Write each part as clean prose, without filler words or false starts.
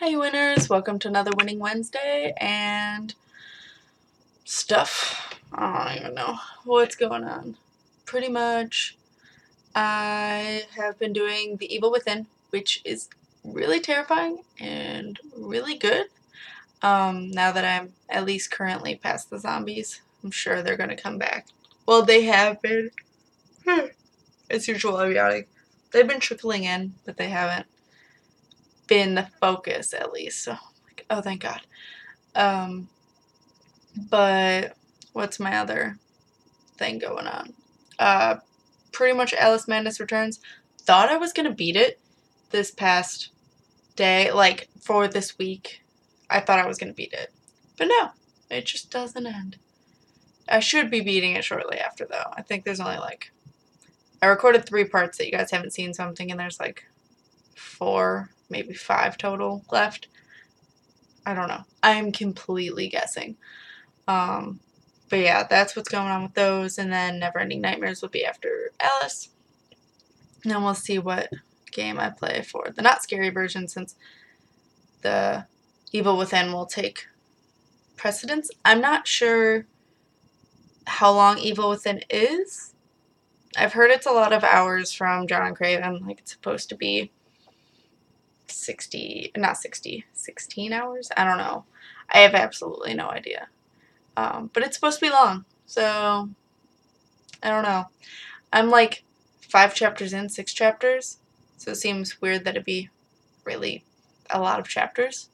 Hey winners, welcome to another Winning Wednesday and stuff. I don't even know what's going on. Pretty much, I have been doing The Evil Within, which is really terrifying and really good. Now that I'm at least currently past the zombies, I'm sure they're going to come back. Well, they have been. As usual, I'll be honest. They've been trickling in, but they haven't been the focus at least. So, like, oh, thank God. But what's my other thing going on? Pretty much Alice Madness Returns. Thought I was going to beat it this past day, like for this week. I thought I was going to beat it. But no, it just doesn't end. I should be beating it shortly after though. I think there's only I recorded 3 parts that you guys haven't seen, so I'm thinking there's 4, maybe 5 total left. I don't know. I'm completely guessing. But yeah, that's what's going on with those, and then Neverending Nightmares will be after Alice. And then we'll see what game I play for the not scary version, since the Evil Within will take precedence. I'm not sure how long Evil Within is. I've heard it's a lot of hours from John and Craven, it's supposed to be 16 hours? I don't know. I have absolutely no idea. But it's supposed to be long, so I don't know. I'm 5 chapters in, 6 chapters, so it seems weird that it'd be really a lot of chapters.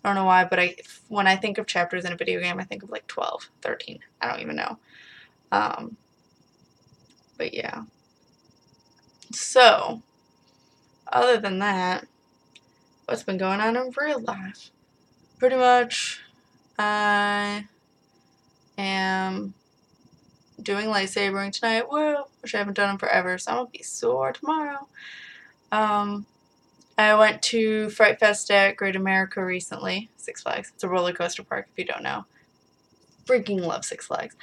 I don't know why, but when I think of chapters in a video game, I think of 12, 13. I don't even know. But yeah. So, other than that, what's been going on in real life? Pretty much, I am doing lightsabering tonight, woo, which I haven't done in forever, so I'm gonna be sore tomorrow. I went to Fright Fest at Great America recently, Six Flags. It's a roller coaster park if you don't know. Freaking love Six Flags.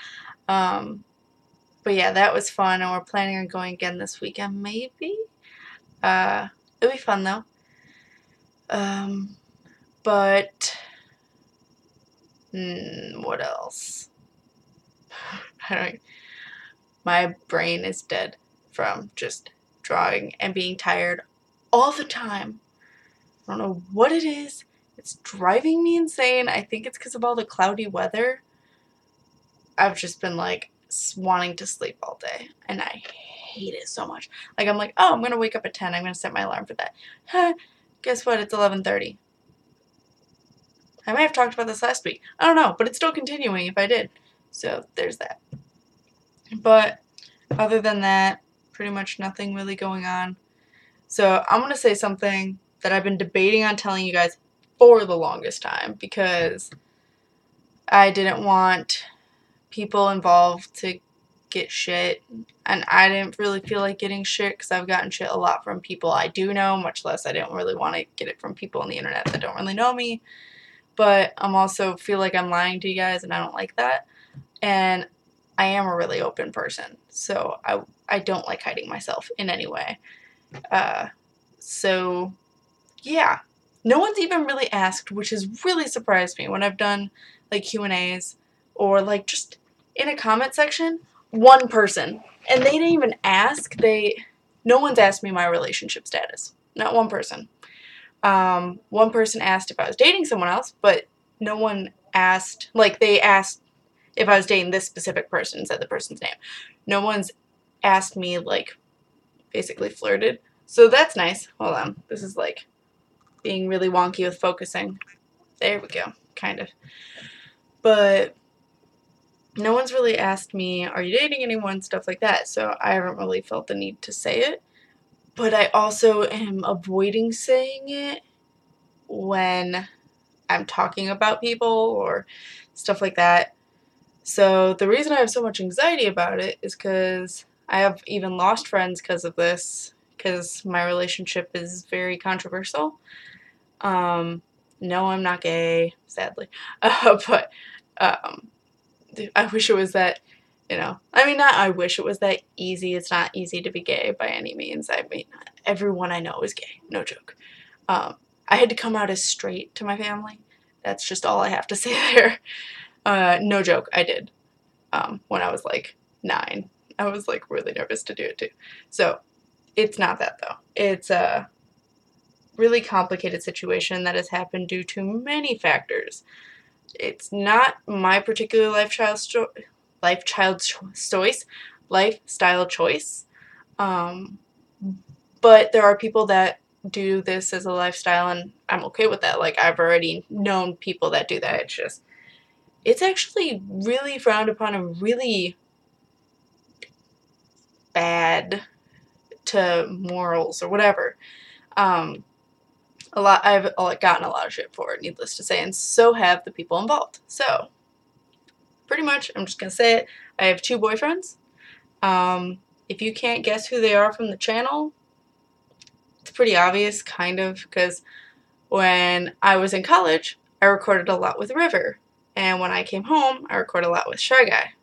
But yeah, that was fun, and we're planning on going again this weekend, maybe? It'll be fun though. But what else? My brain is dead from just drawing and being tired all the time. I don't know what it is. It's driving me insane. I think it's because of all the cloudy weather. I've just been wanting to sleep all day, and I hate it so much. I'm like, oh, I'm gonna wake up at 10. I'm gonna set my alarm for that. Guess what? It's 11:30. I may have talked about this last week. I don't know, but it's still continuing if I did. So there's that. But other than that, pretty much nothing really going on. So I'm gonna say something that I've been debating on telling you guys for the longest time, because I didn't want people involved to get shit, and I didn't really feel like getting shit because I've gotten shit a lot from people I do know, much less I didn't really want to get it from people on the internet that don't really know me. But I'm also feel like I'm lying to you guys, and I don't like that. And I am a really open person, so I don't like hiding myself in any way. So yeah, no one's even really asked, which has really surprised me when I've done Q&As or just in a comment section. One person, and they didn't even ask. No one's asked me my relationship status. Not one person. One person asked if I was dating someone else, but no one asked, they asked if I was dating this specific person, said the person's name. No one's asked me, basically flirted. So that's nice. Hold on. This is, being really wonky with focusing. There we go. Kind of. But no one's really asked me, are you dating anyone? Stuff like that. So I haven't really felt the need to say it. But I also am avoiding saying it when I'm talking about people or stuff like that. So the reason I have so much anxiety about it is because I have even lost friends because of this, because my relationship is very controversial. No, I'm not gay, sadly. But I wish it was that, not I wish it was that easy. It's not easy to be gay by any means. I mean, everyone I know is gay. No joke. I had to come out as straight to my family. That's just all I have to say there. No joke, I did. When I was like 9. I was like really nervous to do it too. So it's not that though. It's a really complicated situation that has happened due to many factors. It's not my particular lifestyle choice. But there are people that do this as a lifestyle, and I'm okay with that. Like, I've already known people that do that. It's actually really frowned upon and really bad to morals or whatever. I've gotten a lot of shit for it, needless to say, and so have the people involved. So, pretty much, I'm just gonna say it. I have 2 boyfriends. If you can't guess who they are from the channel, it's pretty obvious, kind of, because when I was in college, I recorded a lot with River, and when I came home, I recorded a lot with Shy Guy,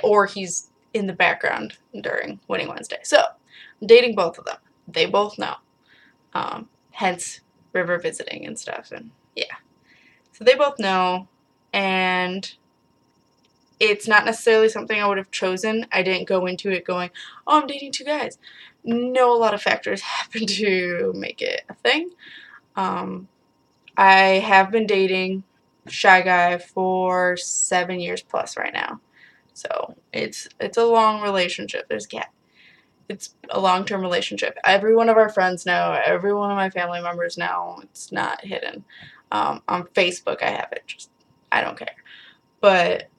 or he's in the background during Winning Wednesday. So, I'm dating both of them. They both know. Hence, River visiting and stuff, and yeah. So they both know, and it's not necessarily something I would have chosen. I didn't go into it going, oh, I'm dating 2 guys. No, a lot of factors happen to make it a thing. I have been dating Shy Guy for 7 years plus right now. So it's a long relationship. There's a gap. It's a long-term relationship. Every one of our friends know. Every one of my family members know. It's not hidden. On Facebook I have it. I don't care. But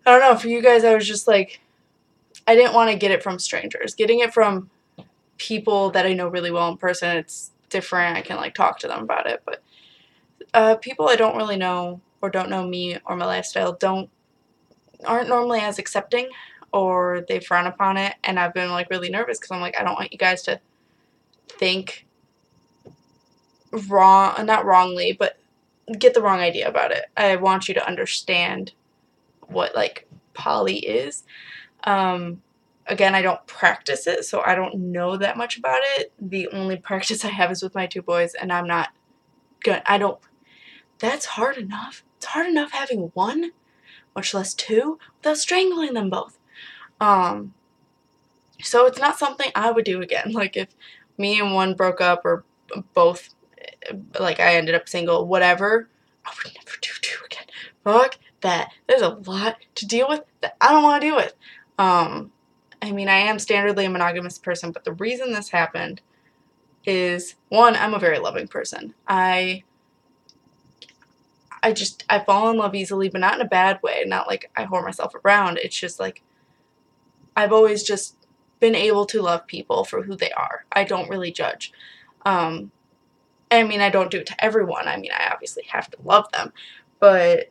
I don't know. For you guys, I was just like, I didn't want to get it from strangers. Getting it from people that I know really well in person, it's different. I can like talk to them about it. But people I don't really know or don't know me or my lifestyle aren't normally as accepting, or they frown upon it, and I've been like really nervous because I'm like, I don't want you guys to think not wrongly, but get the wrong idea about it. I want you to understand what like poly is. Again, I don't practice it, so I don't know that much about it. The only practice I have is with my 2 boys, and I'm not good. That's hard enough. It's hard enough having 1, much less 2, without strangling them both. So it's not something I would do again. Like, if me and 1 broke up, or both, like, I ended up single, whatever, I would never do 2 again. Fuck that. There's a lot to deal with that I don't want to deal with. I mean, I am standardly a monogamous person, but the reason this happened is, 1, I'm a very loving person. I fall in love easily, but not in a bad way. Not like I whore myself around. It's just like, I've always just been able to love people for who they are. I don't really judge. I mean, I don't do it to everyone. I mean, I obviously have to love them. But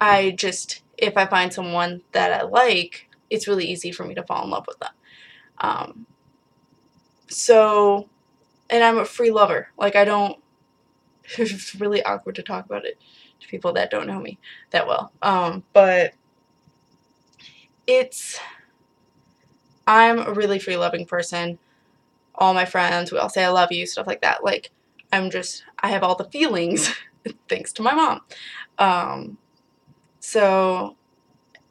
if I find someone that I like, it's really easy for me to fall in love with them. And I'm a free lover. Like, it's really awkward to talk about it to people that don't know me that well. But I'm a really free loving person. All my friends, we all say I love you, stuff like that. Like, I have all the feelings, thanks to my mom. So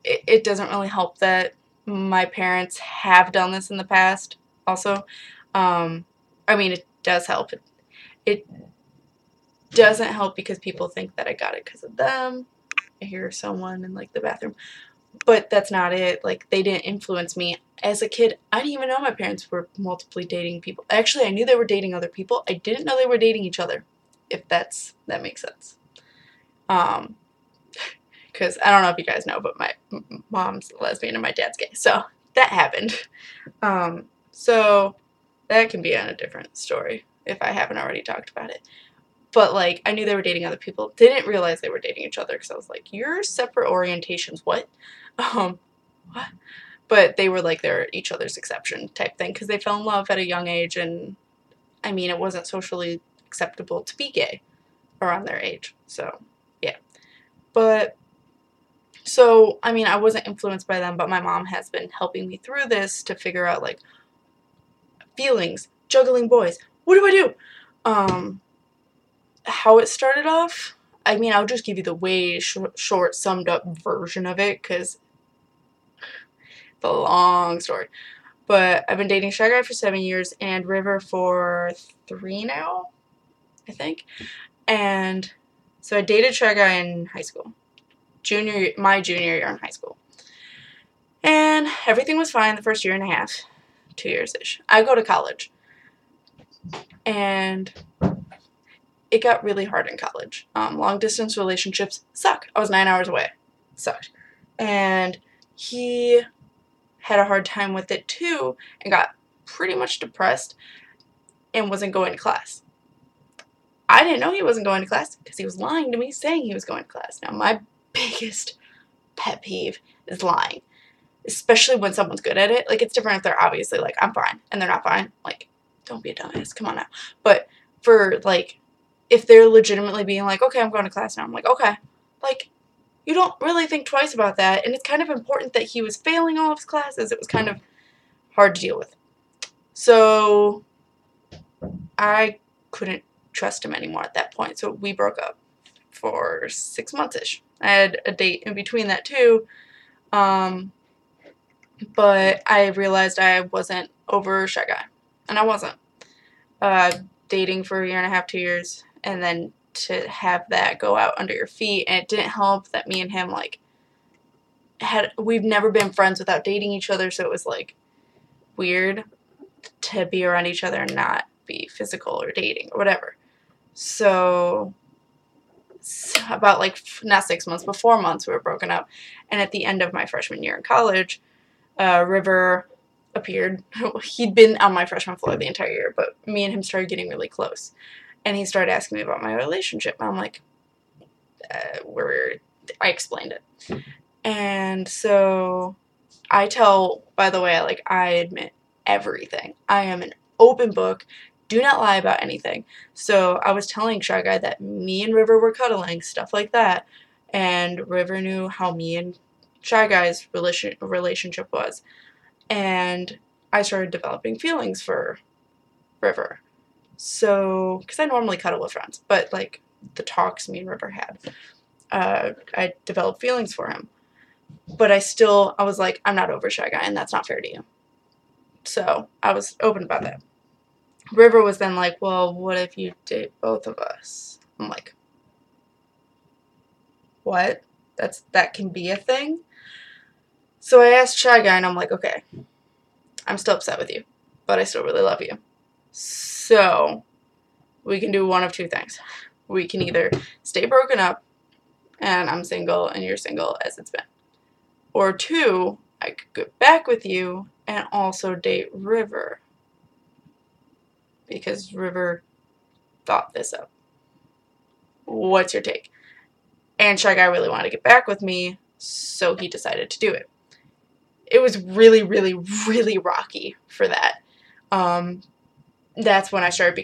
it doesn't really help that my parents have done this in the past also. I mean, it does help. It doesn't help because people think that I got it because of them. I hear someone in like the bathroom. But that's not it. Like, they didn't influence me. As a kid, I didn't even know my parents were multiply dating people. Actually, I knew they were dating other people. I didn't know they were dating each other, if that makes sense. Because I don't know if you guys know, but my mom's a lesbian and my dad's gay. So that happened. So that can be on a different story if I haven't already talked about it. But, like, I knew they were dating other people. Didn't realize they were dating each other because I was like, you're separate orientations. What? What? But they were like, they're each other's exception type thing because they fell in love at a young age, and, I mean, it wasn't socially acceptable to be gay around their age. So, yeah. But, so, I mean, I wasn't influenced by them, but my mom has been helping me through this to figure out, like, feelings, juggling boys. What do I do? how it started off, I mean, I'll just give you the way short summed up version of it, because it's a long story. But I've been dating Shy Guy for 7 years and River for 3 now, I think. And so I dated Shy Guy in high school. My junior year in high school. And everything was fine the first year and a half. 2 years-ish. I go to college. And it got really hard in college. Long distance relationships suck. I was 9 hours away. Sucked. And he had a hard time with it too and got pretty much depressed and wasn't going to class. I didn't know he wasn't going to class because he was lying to me saying he was going to class. Now, my biggest pet peeve is lying, especially when someone's good at it. Like, it's different if they're obviously like, I'm fine, and they're not fine. Like, don't be a dumbass. Come on now. But for, like, if they're legitimately being like, okay, I'm going to class now, I'm like, okay. Like, you don't really think twice about that, and it's kind of important that he was failing all of his classes. It was kind of hard to deal with. So I couldn't trust him anymore at that point, so we broke up for 6 months-ish. I had a date in between that too, but I realized I wasn't over Shy Guy, and I wasn't. Dating for 1.5 years, 2 years, and then to have that go out under your feet, and it didn't help that me and him, like, we've never been friends without dating each other, so it was, like, weird to be around each other and not be physical or dating or whatever. So about, like, not 6 months, but 4 months we were broken up, and at the end of my freshman year in college, River appeared. He'd been on my freshman floor the entire year, but me and him started getting really close. And he started asking me about my relationship. And I'm like, I explained it. And so I tell, by the way, I admit everything. I am an open book. Do not lie about anything. So I was telling Shy Guy that me and River were cuddling, stuff like that. And River knew how me and Shy Guy's relationship was. And I started developing feelings for River. So, because I normally cuddle with friends, but, like, the talks me and River had, I developed feelings for him. But I was like, I'm not over Shy Guy, and that's not fair to you. So, I was open about that. River was then like, well, what if you date both of us? I'm like, what? That can be a thing? So I asked Shy Guy, and I'm like, okay, I'm still upset with you, but I still really love you. So we can do one of two things. We can either stay broken up, and I'm single, and you're single, as it's been. Or two, I could get back with you and also date River. Because River thought this up. What's your take? And Shy Guy really wanted to get back with me, so he decided to do it. It was really, really, really rocky for that. That's when I started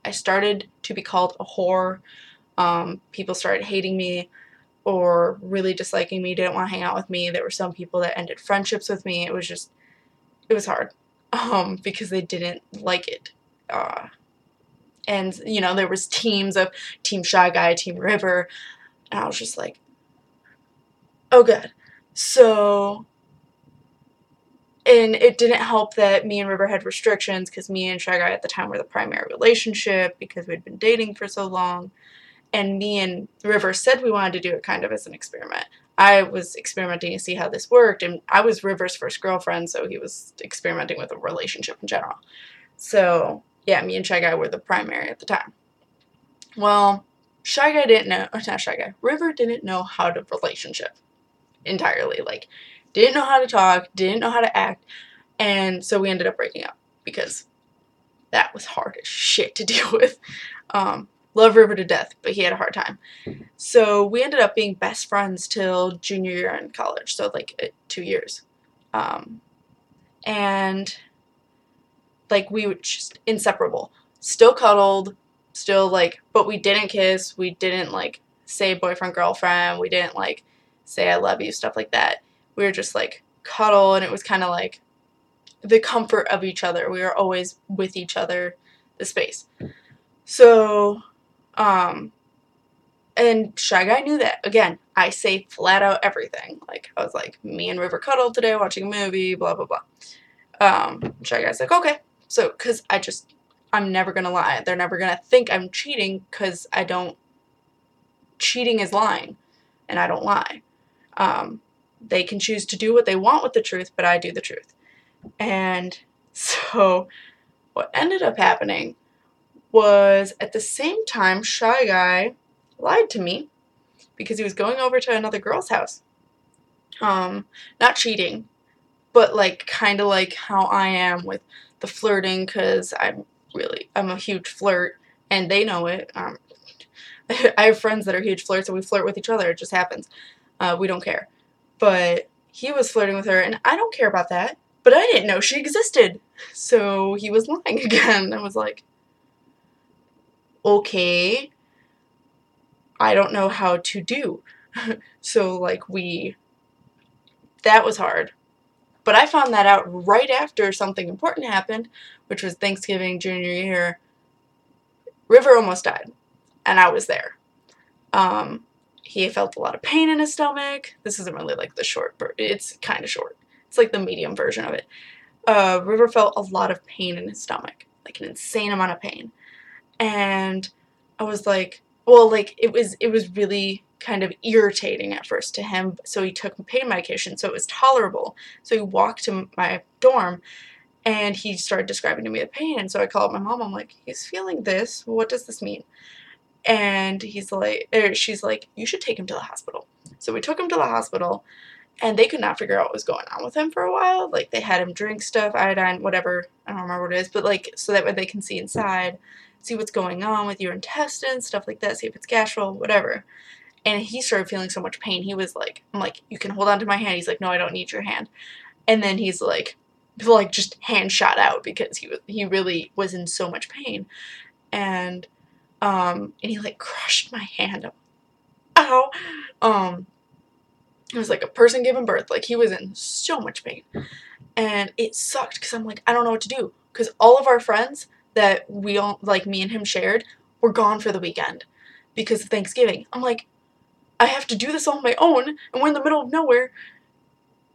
I started to be called a whore. People started hating me or really disliking me, didn't want to hang out with me. There were some people that ended friendships with me. It was hard. Because they didn't like it. And, you know, there was teams of Team Shy Guy, Team River, and I was just like, oh god. So, and it didn't help that me and River had restrictions because me and Shy Guy at the time were the primary relationship because we'd been dating for so long. And me and River said we wanted to do it kind of as an experiment. I was experimenting to see how this worked, and I was River's first girlfriend, so he was experimenting with a relationship in general. So, yeah, me and Shy Guy were the primary at the time. Well, River didn't know how to relationship entirely. Like, didn't know how to talk, didn't know how to act, and so we ended up breaking up because that was hard as shit to deal with. Love River to death, but he had a hard time. So we ended up being best friends till junior year in college, so like 2 years. And like we were just inseparable. Still cuddled, still like, but we didn't kiss, we didn't like say boyfriend, girlfriend, we didn't like say I love you, stuff like that. We were just like cuddle, and it was kind of like the comfort of each other. We were always with each other, the space. So, and Shy Guy knew that. Again, I say flat out everything. Like, I was like, me and River cuddled today watching a movie, blah, blah, blah. Shy Guy's like, okay. So, because I'm never going to lie. They're never going to think I'm cheating because I don't, cheating is lying, and I don't lie. They can choose to do what they want with the truth, but I do the truth. And so, what ended up happening was at the same time, Shy Guy lied to me because he was going over to another girl's house. Not cheating, but like kind of like how I am with the flirting, because I'm a huge flirt, and they know it. I have friends that are huge flirts, and we flirt with each other. It just happens. We don't care. But he was flirting with her, and I don't care about that. But I didn't know she existed. So he was lying again. I was like, okay, I don't know how to do. So, like, that was hard. But I found that out right after something important happened, which was Thanksgiving junior year. River almost died, and I was there. He felt a lot of pain in his stomach. This isn't really like the short, it's kind of short. It's like the medium version of it. River felt a lot of pain in his stomach, like an insane amount of pain. And I was like, well, like, it was really kind of irritating at first to him, so he took pain medication, so it was tolerable. So he walked to my dorm, and he started describing to me the pain, and so I called my mom. I'm like, he's feeling this. What does this mean? And she's like, you should take him to the hospital. So we took him to the hospital, and they could not figure out what was going on with him for a while. Like, they had him drink stuff, iodine, whatever. I don't remember what it is, but like, so that way they can see inside, see what's going on with your intestines, stuff like that, see if it's gastral, whatever. And he started feeling so much pain. He was like, I'm like, you can hold on to my hand. He's like, no, I don't need your hand. And then he's like just hand shot out because he really was in so much pain. And he like crushed my hand. Ow. It was like a person giving birth. Like, he was in so much pain. And it sucked because I'm like, I don't know what to do. Because all of our friends that we all, like, me and him shared, were gone for the weekend because of Thanksgiving. I'm like, I have to do this on my own, and we're in the middle of nowhere.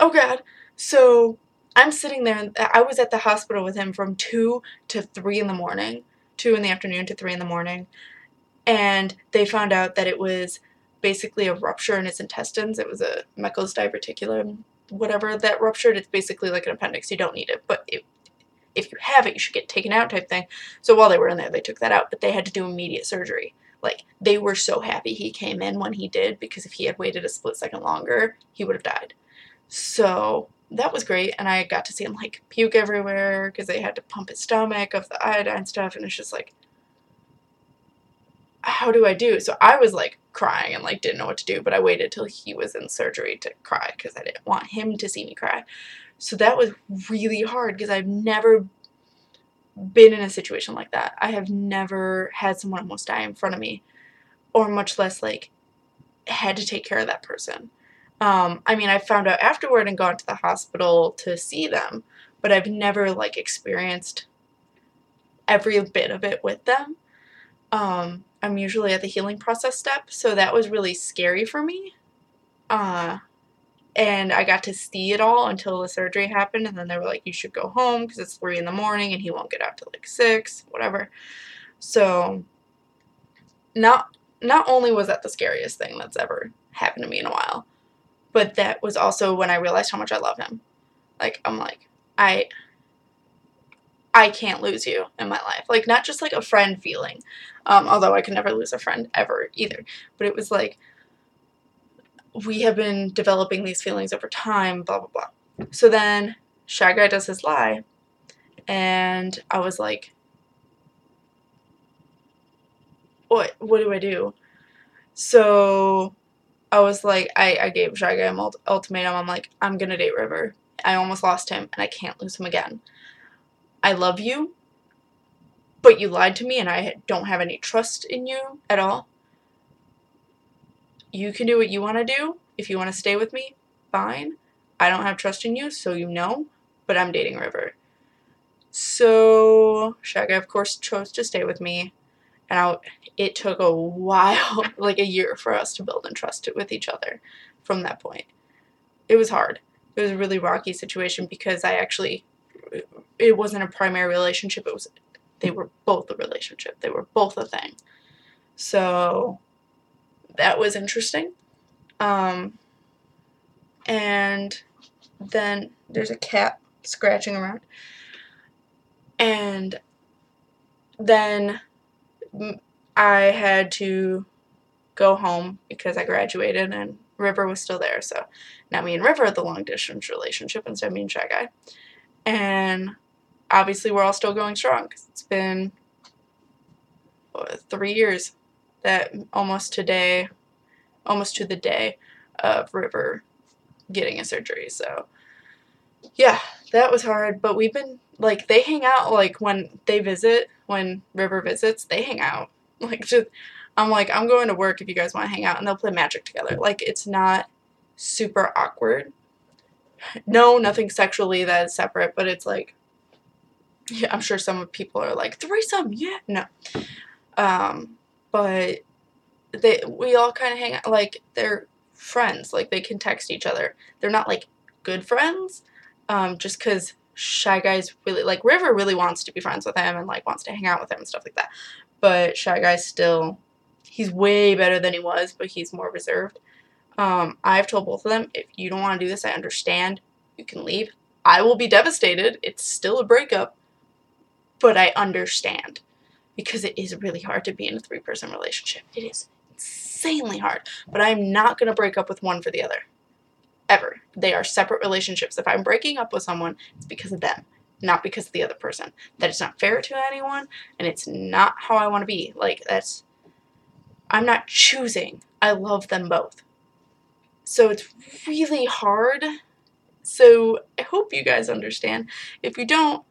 Oh, God. So I'm sitting there, and I was at the hospital with him from 2 to 3 in the morning. 2 in the afternoon to 3 in the morning. And they found out that it was basically a rupture in his intestines. It was a Meckel's diverticulum, whatever that ruptured. It's basically like an appendix. You don't need it, but if you have it, you should get taken out type thing. So while they were in there, they took that out, but they had to do immediate surgery. Like, they were so happy he came in when he did, because if he had waited a split second longer, he would have died. So that was great, and I got to see him, like, puke everywhere because they had to pump his stomach of the iodine stuff, and it's just like, how do I do? So I was like crying and like didn't know what to do, but I waited till he was in surgery to cry because I didn't want him to see me cry. So that was really hard because I've never been in a situation like that. I have never had someone almost die in front of me, or much less like had to take care of that person. I mean, I found out afterward and gone to the hospital to see them, but I've never like experienced every bit of it with them. I'm usually at the healing process step, so that was really scary for me. And I got to see it all until the surgery happened, and then they were like, you should go home because it's 3 in the morning and he won't get out till like 6, whatever. So not only was that the scariest thing that's ever happened to me in a while, but that was also when I realized how much I love him. Like, I'm like, I can't lose you in my life. Like, not just like a friend feeling, although I could never lose a friend ever either, but it was like, we have been developing these feelings over time, blah, blah, blah. So then Shy Guy does his lie, and I was like, what do I do? So I was like, I gave Shy Guy an ultimatum. I'm like, I'm gonna date River. I almost lost him, and I can't lose him again. I love you, but you lied to me, and I don't have any trust in you at all. You can do what you want to do. If you want to stay with me, fine. I don't have trust in you, so you know, but I'm dating River. So Shy Guy, of course, chose to stay with me, And it took a while, like a year, for us to build and trust with each other from that point. It was hard. It was a really rocky situation because it wasn't a primary relationship. They were both a relationship. They were both a thing. So that was interesting. And then there's a cat scratching around. And then I had to go home because I graduated and River was still there. So now me and River are the long distance relationship instead of me and Shy Guy. And obviously we're all still going strong because it's been 3 years, that almost to the day of River getting a surgery. So yeah, that was hard, but we've been, like, they hang out, like, when River visits, they hang out. Like, just, I'm like, I'm going to work if you guys want to hang out, and they'll play Magic together. Like, it's not super awkward. No, nothing sexually that is separate, but it's like, yeah, I'm sure some people are like, threesome, yeah, no. But we all kind of hang out, like, they're friends, like, they can text each other. They're not, like, good friends, just because Shy Guy's really, like, River really wants to be friends with him and, like, wants to hang out with him and stuff like that. But Shy Guy's still, he's way better than he was, but he's more reserved. I've told both of them, if you don't want to do this, I understand. You can leave. I will be devastated. It's still a breakup, but I understand. Because it is really hard to be in a 3-person relationship. It is insanely hard. But I'm not going to break up with one for the other. Ever. They are separate relationships. If I'm breaking up with someone, it's because of them, not because of the other person. That is not fair to anyone, and it's not how I want to be. Like, I'm not choosing. I love them both. So it's really hard. So I hope you guys understand. If you don't,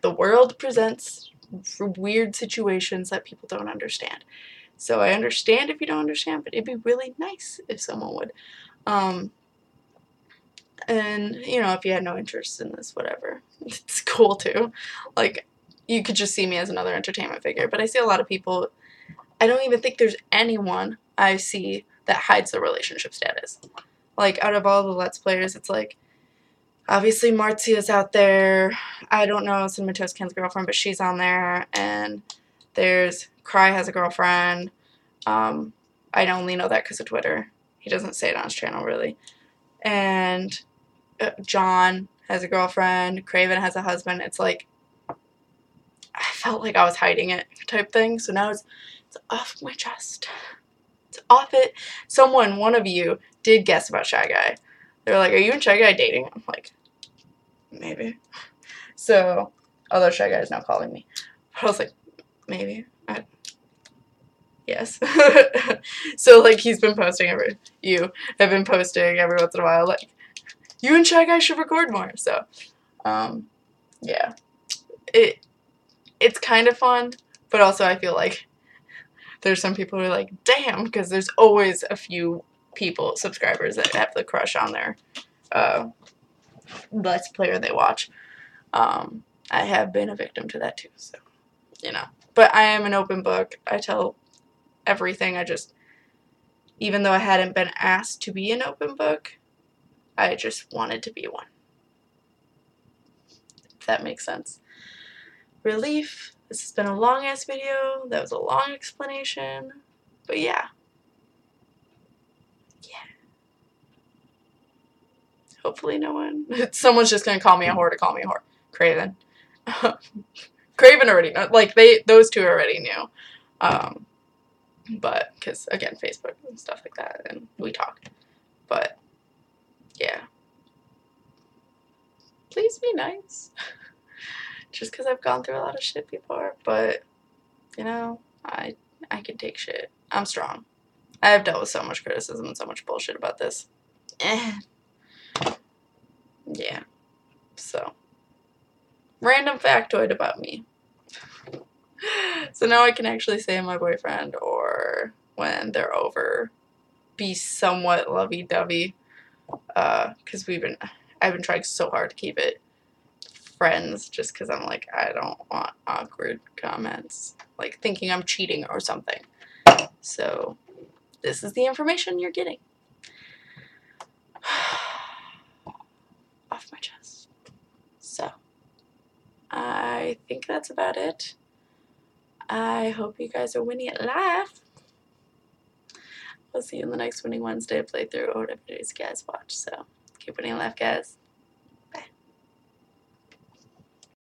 the world presents weird situations that people don't understand. So I understand if you don't understand, but it'd be really nice if someone would. And, you know, if you had no interest in this, whatever. It's cool too. Like, you could just see me as another entertainment figure. But I see a lot of people, I don't even think there's anyone I see that hides their relationship status. Like, out of all the Let's Players, it's like, obviously, Marzia's out there. I don't know Cinnamon Toast Ken's girlfriend, but she's on there. And there's Cry has a girlfriend. I only know that because of Twitter. He doesn't say it on his channel, really. And John has a girlfriend. Craven has a husband. It's like, I felt like I was hiding it type thing. So now it's off my chest. It's off it. One of you, did guess about Shy Guy. They were like, are you and Shy Guy dating? I'm like, maybe. So, although Shy Guy is now calling me. But I was like, maybe. Yes. So, like, he's been posting you have been posting every once in a while, like, you and Shy Guy should record more. So, yeah. It's kind of fun, but also I feel like there's some people who are like, damn, because there's always a few subscribers that have the crush on their Let's Player they watch. I have been a victim to that too, so, you know. But I am an open book. I tell everything. Even though I hadn't been asked to be an open book, I just wanted to be one. If that makes sense. Relief. This has been a long-ass video. That was a long explanation. But yeah. Hopefully no one. Someone's just gonna call me a whore to call me a whore. Craven. Craven already know. Like, those two already knew. But, because, again, Facebook and stuff like that, and we talked. But, yeah. Please be nice. Just because I've gone through a lot of shit before. But, you know, I can take shit. I'm strong. I have dealt with so much criticism and so much bullshit about this. Yeah. So, random factoid about me. So now I can actually say my boyfriend, or when they're over, be somewhat lovey-dovey. Because I've been trying so hard to keep it friends just because I'm like, I don't want awkward comments, like thinking I'm cheating or something. So this is the information you're getting. Off my chest. So I think that's about it. I hope you guys are winning at life. We'll see you in the next Winning Wednesday playthrough or whatever it is you guys watch. So keep winning at life, guys.